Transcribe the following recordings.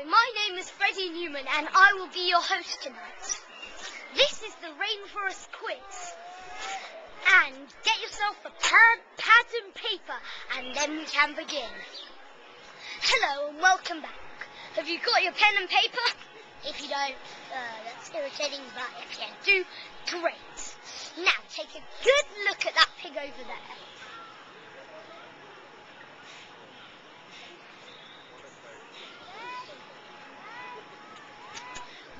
my name is Freddie Newman and I will be your host tonight. This is the Rainforest Quiz. And get yourself a pad and paper and then we can begin. Hello and welcome back. Have you got your pen and paper? If you don't, that's irritating, but if you do, great. Now take a good look at that pig over there.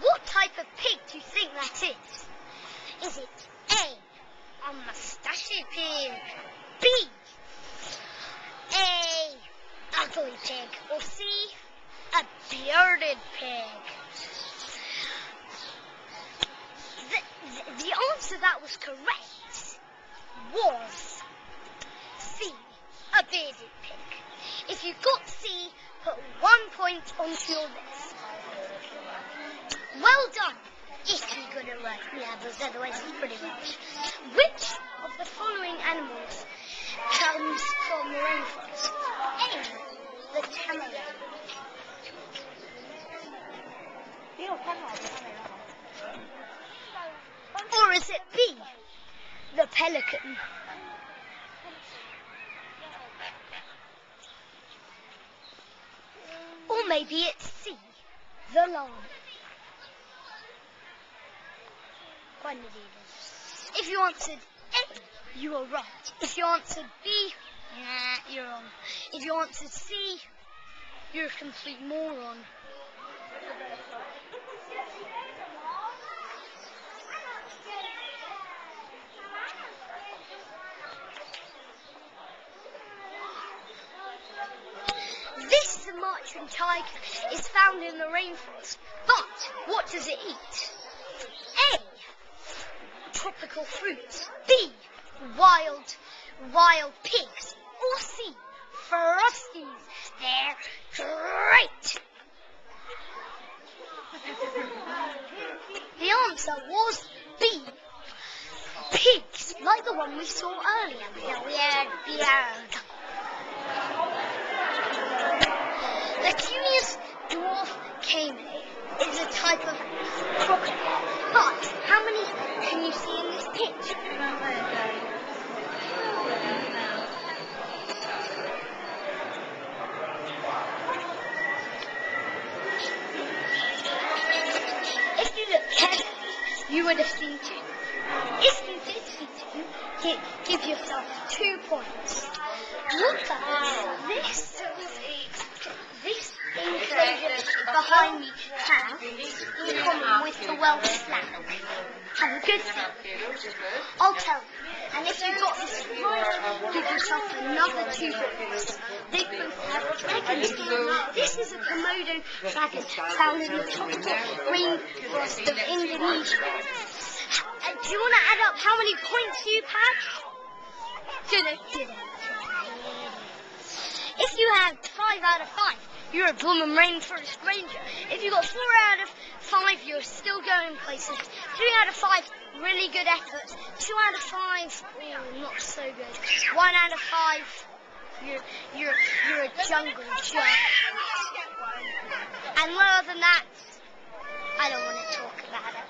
What type of pig do you think that is? Is it A, a mustached pig, B, a ugly pig, or C, a bearded pig? The answer that was correct was C, a bearded pig. If you got C, put 1 point onto your list. Well done, if you got it right. Yeah, but otherwise it's pretty rubbish. Which of the following animals comes from the rainforest? A, the tamarack. Or is it B, the pelican? Or maybe it's C, the lion. If you answered A, you were right. If you answered B, you're wrong. If you answered C, you're a complete moron. This Sumatran tiger is found in the rainforest, but what does it eat? A, tropical fruits, B, wild pigs, or C, frosties. They're great. The answer was B, pigs, like the one we saw earlier. The curious dwarf caiman is a type of crocodile, but how many can you see in this picture? If you look carefully, you would have seen two. If you did see two, give yourself 2 points. Look at this enclosure behind me has in common with the Welsh flag. And the good thing, I'll tell you, and if you got this right, give yourself another 2 points. They both have dragons. This is a Komodo dragon found in the tropical rainforest of Indonesia. Do you want to add up how many points you've had? If you had 5 out of 5, you're a blooming rainforest ranger. If you got 4 out of 5, you're still going places. 3 out of 5, really good effort. 2 out of 5, not so good. 1 out of 5, you're a jungle giant. And other than that, I don't want to talk about it.